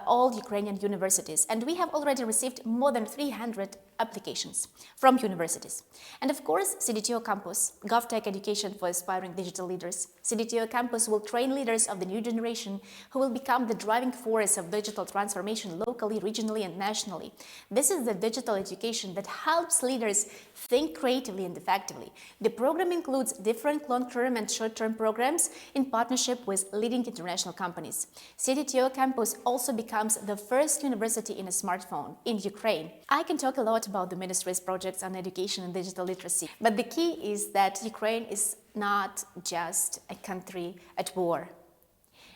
[SPEAKER 7] all Ukrainian universities. And we have already received more than 300 applications from universities. And of course, CDTO Campus, GovTech education for aspiring digital leaders. CDTO Campus will train leaders of the new generation who will become the driving force of digital transformation locally, regionally, and nationally. This is the digital education that helps leaders think creatively and effectively. The program includes different long-term and short-term programs in partnership with leading international companies. CDTO Campus also becomes the first university in a smartphone in Ukraine. I can talk a lot about the ministry's projects on education and digital literacy, but the key is that Ukraine is not just a country at war.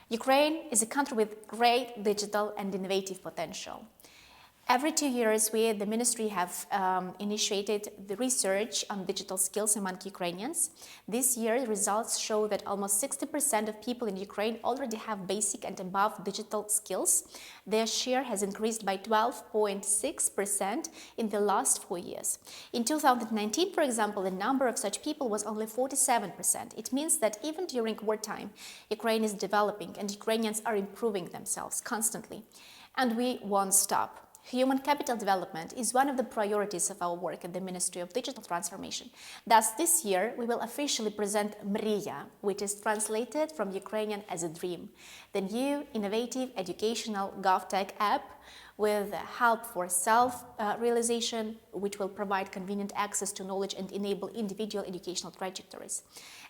[SPEAKER 7] Ukraine is a country with great digital and innovative potential. Every 2 years, we at the ministry have initiated the research on digital skills among Ukrainians. This year, results show that almost 60% of people in Ukraine already have basic and above digital skills. Their share has increased by 12.6% in the last 4 years. In 2019, for example, the number of such people was only 47%. It means that even during wartime, Ukraine is developing and Ukrainians are improving themselves constantly. And we won't stop. Human capital development is one of the priorities of our work at the Ministry of Digital Transformation. Thus, this year, we will officially present Mriya, which is translated from Ukrainian as a dream, the new innovative educational GovTech app with help for self-realization, which will provide convenient access to knowledge and enable individual educational trajectories.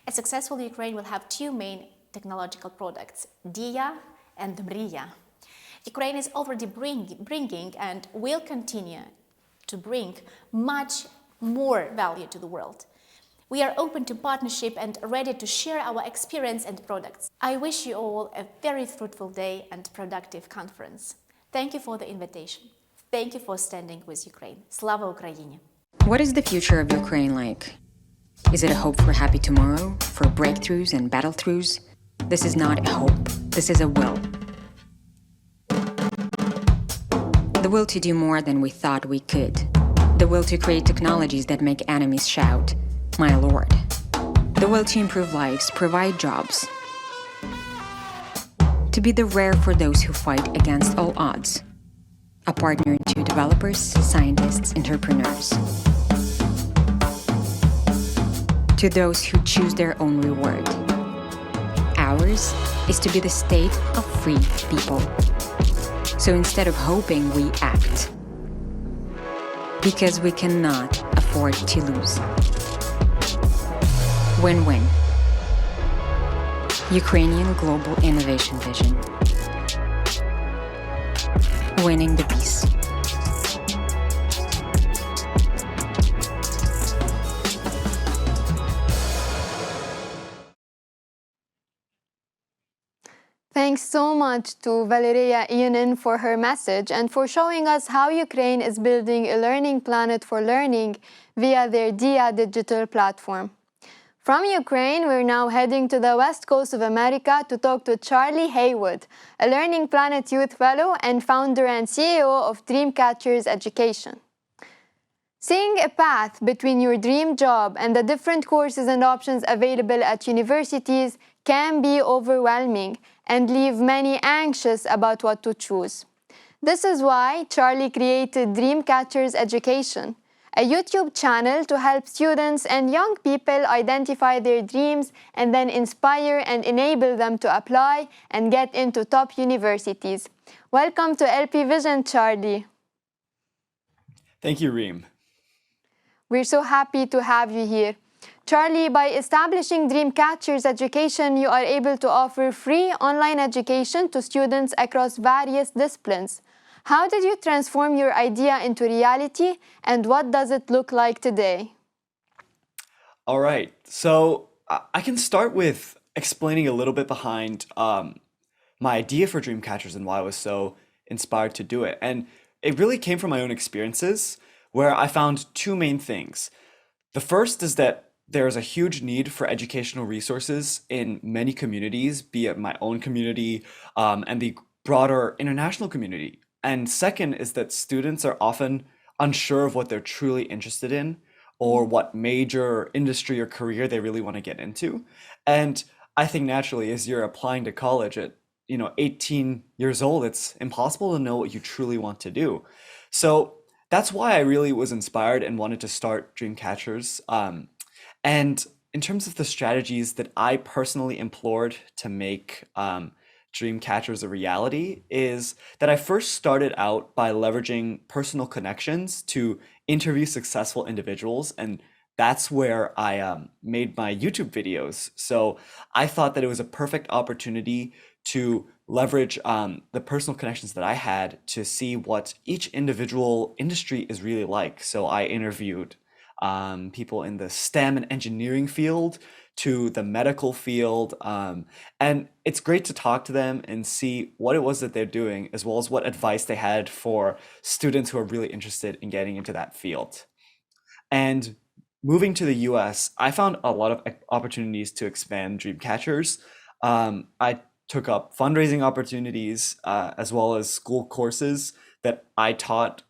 [SPEAKER 7] A successful Ukraine will have two main technological products, Dia and Mriya. Ukraine is already bringing and will continue to bring much more value to the world. We are open to partnership and ready to share our experience and products. I wish you all a very fruitful day and productive conference. Thank you for the invitation. Thank you for standing with Ukraine. Slava Ukraini!
[SPEAKER 8] What is the future of Ukraine like? Is it a hope for happy tomorrow, for breakthroughs and battle-throughs? This is not a hope, this is a will. The will to do more than we thought we could. The will to create technologies that make enemies shout, "My Lord." The will to improve lives, provide jobs. To be the rare for those who fight against all odds. A partner to developers, scientists, entrepreneurs. To those who choose their own reward. Ours is to be the state of free people. So instead of hoping, we act. Because we cannot afford to lose. Win-win. Ukrainian Global Innovation Vision. Winning the peace.
[SPEAKER 1] Thanks so much to Valeriya Ionan for her message and for showing us how Ukraine is building a learning planet for learning via their DIA digital platform. From Ukraine, we're now heading to the west coast of America to talk to Charlie Haywood, a Learning Planet Youth Fellow and founder and CEO of Dreamcatchers Education. Seeing a path between your dream job and the different courses and options available at universities can be overwhelming and leave many anxious about what to choose. This is why Charlie created Dreamcatchers Education, a YouTube channel to help students and young people identify their dreams and then inspire and enable them to apply and get into top universities. Welcome to LP Vision, Charlie.
[SPEAKER 9] Thank you, Reem.
[SPEAKER 1] We're so happy to have you here. Charlie, by establishing Dreamcatchers Education, you are able to offer free online education to students across various disciplines. How did you transform your idea into reality, and what does it look like today?
[SPEAKER 9] All right, so I can start with explaining a little bit behind my idea for Dreamcatchers and why I was so inspired to do it. And it really came from my own experiences, where I found two main things. The first is that there is a huge need for educational resources in many communities, be it my own community and the broader international community. And second is that students are often unsure of what they're truly interested in or what major industry or career they really want to get into. And I think naturally, as you're applying to college at 18 years old, it's impossible to know what you truly want to do. So that's why I really was inspired and wanted to start Dreamcatchers. And in terms of the strategies that I personally employed to make Dreamcatchers a reality is that I first started out by leveraging personal connections to interview successful individuals, and that's where I made my YouTube videos. So I thought that it was a perfect opportunity to leverage the personal connections that I had to see what each individual industry is really like. So I interviewed people in the STEM and engineering field to the medical field. And it's great to talk to them and see what it was that they're doing, as well as what advice they had for students who are really interested in getting into that field. And moving to the US, I found a lot of opportunities to expand Dreamcatchers. I took up fundraising opportunities as well as school courses that I taught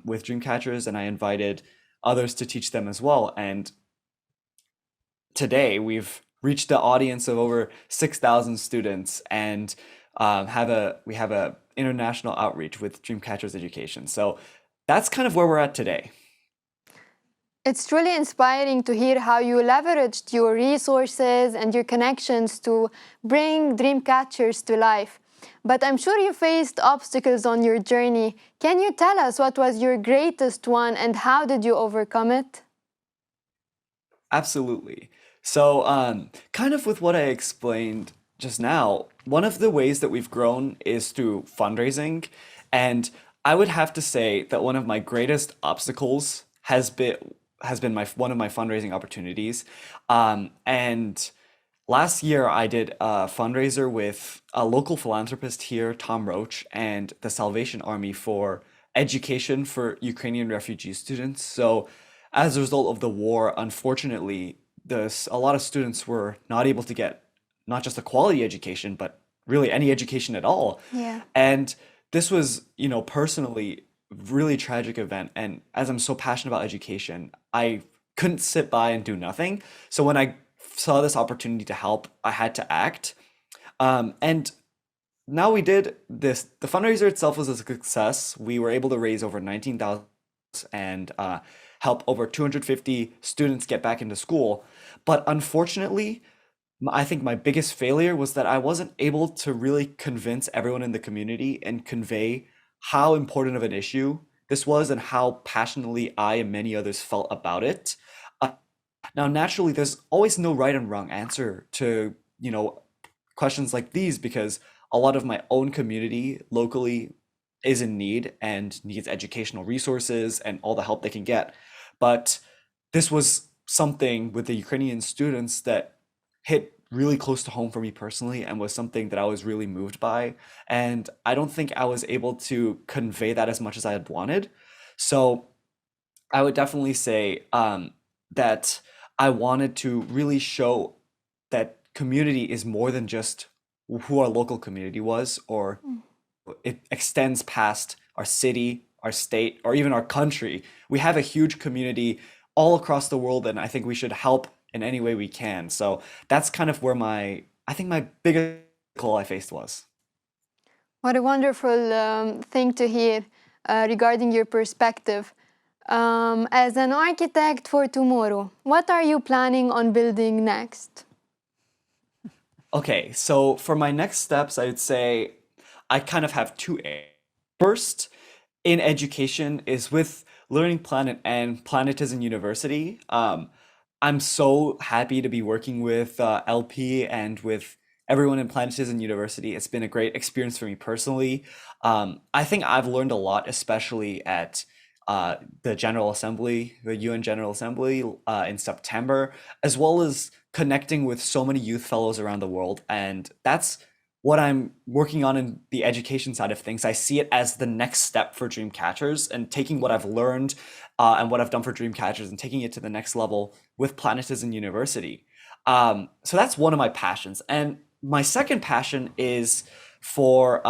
[SPEAKER 9] with Dreamcatchers, and I invited others to teach them as well. And today we've reached the audience of over 6,000 students, and we have a international outreach with Dreamcatchers Education. So that's kind of where we're at today.
[SPEAKER 1] It's truly inspiring to hear how you leveraged your resources and your connections to bring Dreamcatchers to life. But I'm sure you faced obstacles on your journey. Can you tell us what was your greatest one and how did you overcome it?
[SPEAKER 9] Absolutely. So kind of with what I explained just now, one of the ways that we've grown is through fundraising. And I would have to say that one of my greatest obstacles has been one of my fundraising opportunities. And last year I did a fundraiser with a local philanthropist here, Tom Roach, and the Salvation Army for education for Ukrainian refugee students. So as a result of the war, unfortunately, a lot of students were not able to get not just a quality education, but really any education at all.
[SPEAKER 1] Yeah.
[SPEAKER 9] And this was, personally really tragic event. And as I'm so passionate about education, I couldn't sit by and do nothing. So when I saw this opportunity to help, I had to act. And now we did this. The fundraiser itself was a success. We were able to raise over 19,000 and help over 250 students get back into school. But unfortunately, I think my biggest failure was that I wasn't able to really convince everyone in the community and convey how important of an issue this was and how passionately I and many others felt about it. Now, naturally, there's always no right and wrong answer to, questions like these, because a lot of my own community locally is in need and needs educational resources and all the help they can get. But this was something with the Ukrainian students that hit really close to home for me personally and was something that I was really moved by. And I don't think I was able to convey that as much as I had wanted. So I would definitely say that I wanted to really show that community is more than just who our local community was, or it extends past our city, our state, or even our country. We have a huge community all across the world, and I think we should help in any way we can. So that's kind of where my biggest goal I faced was.
[SPEAKER 1] What a wonderful thing to hear regarding your perspective. As an architect for tomorrow, what are you planning on building next?
[SPEAKER 9] Okay, so for my next steps, I would say I kind of have two areas. First, in education is with LearningPlanet and Planetism University. I'm so happy to be working with LP and with everyone in Planetism University. It's been a great experience for me personally. I think I've learned a lot, especially at the General Assembly, the UN General Assembly in September, as well as connecting with so many youth fellows around the world. And that's what I'm working on in the education side of things. I see it as the next step for Dreamcatchers, and taking what I've learned and what I've done for Dreamcatchers and taking it to the next level with Planetism University. So that's one of my passions. And my second passion is for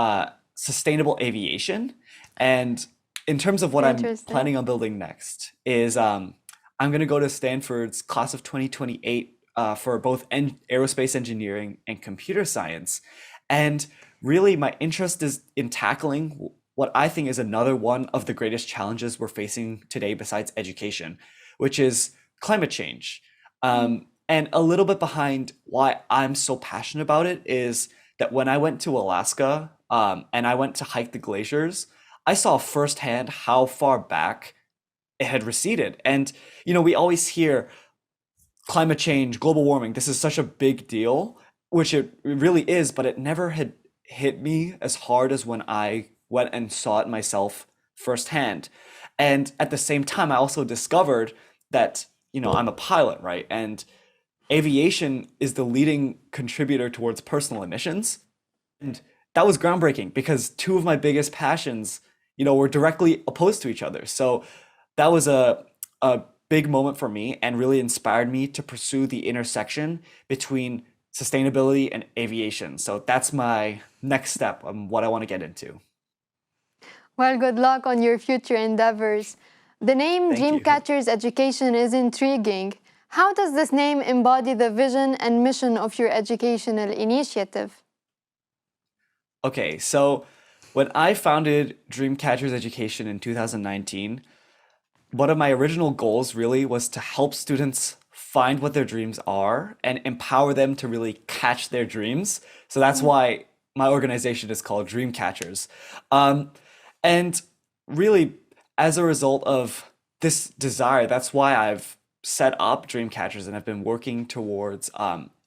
[SPEAKER 9] sustainable aviation. And in terms of what I'm planning on building next is I'm going to go to Stanford's class of 2028 for both aerospace engineering and computer science. And really my interest is in tackling what I think is another one of the greatest challenges we're facing today besides education, which is climate change. And a little bit behind why I'm so passionate about it is that when I went to Alaska and I went to hike the glaciers, I saw firsthand how far back it had receded. And, we always hear climate change, global warming, this is such a big deal, which it really is, but it never had hit me as hard as when I went and saw it myself firsthand. And at the same time, I also discovered that, I'm a pilot, right? And aviation is the leading contributor towards personal emissions. And that was groundbreaking because two of my biggest passions, were directly opposed to each other. So that was a big moment for me and really inspired me to pursue the intersection between sustainability and aviation. So that's my next step on what I want to get into.
[SPEAKER 1] Well, good luck on your future endeavors. The name
[SPEAKER 9] Thank you.
[SPEAKER 1] Dreamcatchers Education is intriguing. How does this name embody the vision and mission of your educational initiative?
[SPEAKER 9] Okay, so when I founded Dreamcatchers Education in 2019, one of my original goals really was to help students find what their dreams are and empower them to really catch their dreams. So that's why my organization is called Dreamcatchers. And really, as a result of this desire, that's why I've set up Dreamcatchers and have been working towards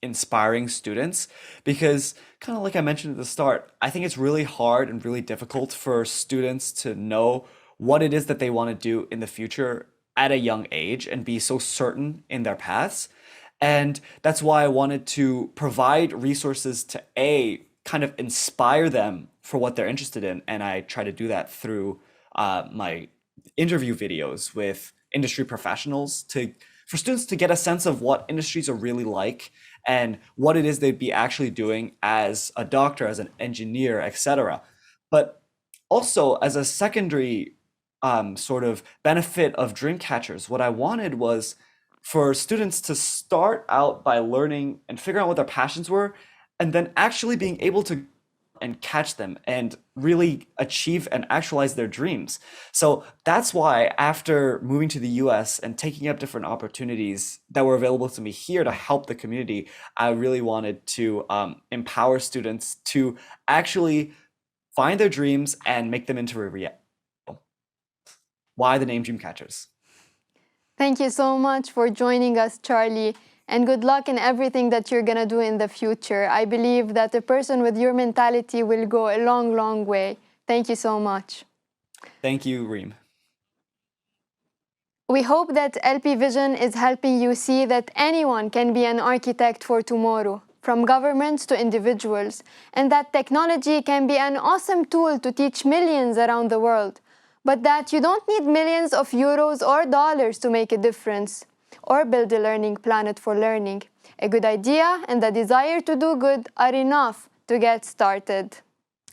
[SPEAKER 9] inspiring students, because kind of like I mentioned at the start, I think it's really hard and really difficult for students to know what it is that they want to do in the future at a young age and be so certain in their paths. And that's why I wanted to provide resources to kind of inspire them for what they're interested in. And I try to do that through my interview videos with industry professionals for students to get a sense of what industries are really like and what it is they'd be actually doing as a doctor, as an engineer, etc. But also as a secondary sort of benefit of Dreamcatchers, what I wanted was for students to start out by learning and figuring out what their passions were, and then actually being able to and catch them and really achieve and actualize their dreams. So that's why after moving to the US and taking up different opportunities that were available to me here to help the community, I really wanted to empower students to actually find their dreams and make them into a reality. Why the name Dreamcatchers?
[SPEAKER 1] Thank you so much for joining us, Charlie. And good luck in everything that you're going to do in the future. I believe that a person with your mentality will go a long, long way. Thank you so much.
[SPEAKER 9] Thank you, Reem.
[SPEAKER 1] We hope that LP Vision is helping you see that anyone can be an architect for tomorrow, from governments to individuals, and that technology can be an awesome tool to teach millions around the world, but that you don't need millions of euros or dollars to make a difference or build a learning planet for learning. A good idea and the desire to do good are enough to get started.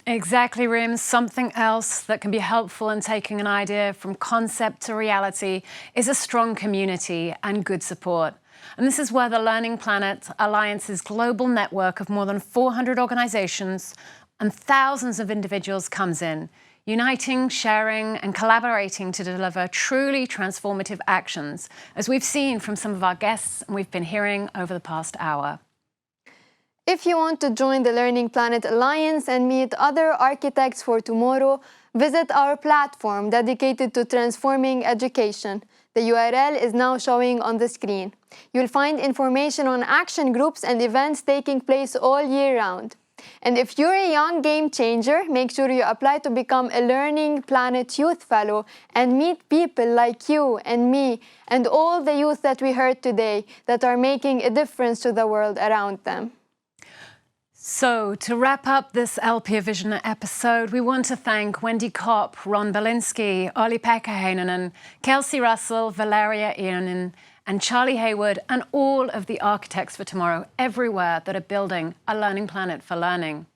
[SPEAKER 2] Exactly, Rim. Something else that can be helpful in taking an idea from concept to reality is a strong community and good support. And this is where the LearningPlanet Alliance's global network of more than 400 organizations and thousands of individuals comes in, uniting, sharing, and collaborating to deliver truly transformative actions, as we've seen from some of our guests and we've been hearing over the past hour.
[SPEAKER 1] If you want to join the LearningPlanet Alliance and meet other architects for tomorrow, visit our platform dedicated to transforming education. The URL is now showing on the screen. You'll find information on action groups and events taking place all year round. And if you're a young game changer, make sure you apply to become a LearningPlanet Youth Fellow and meet people like you and me and all the youth that we heard today that are making a difference to the world around them.
[SPEAKER 2] So, to wrap up this LP Vision episode, we want to thank Wendy Kopp, Ron Berlinski, Olli-Pekka Heinonen, Kelsey Russell, Valeriya Ionan, and Charlie Haywood, and all of the architects for tomorrow everywhere that are building a learning planet for learning.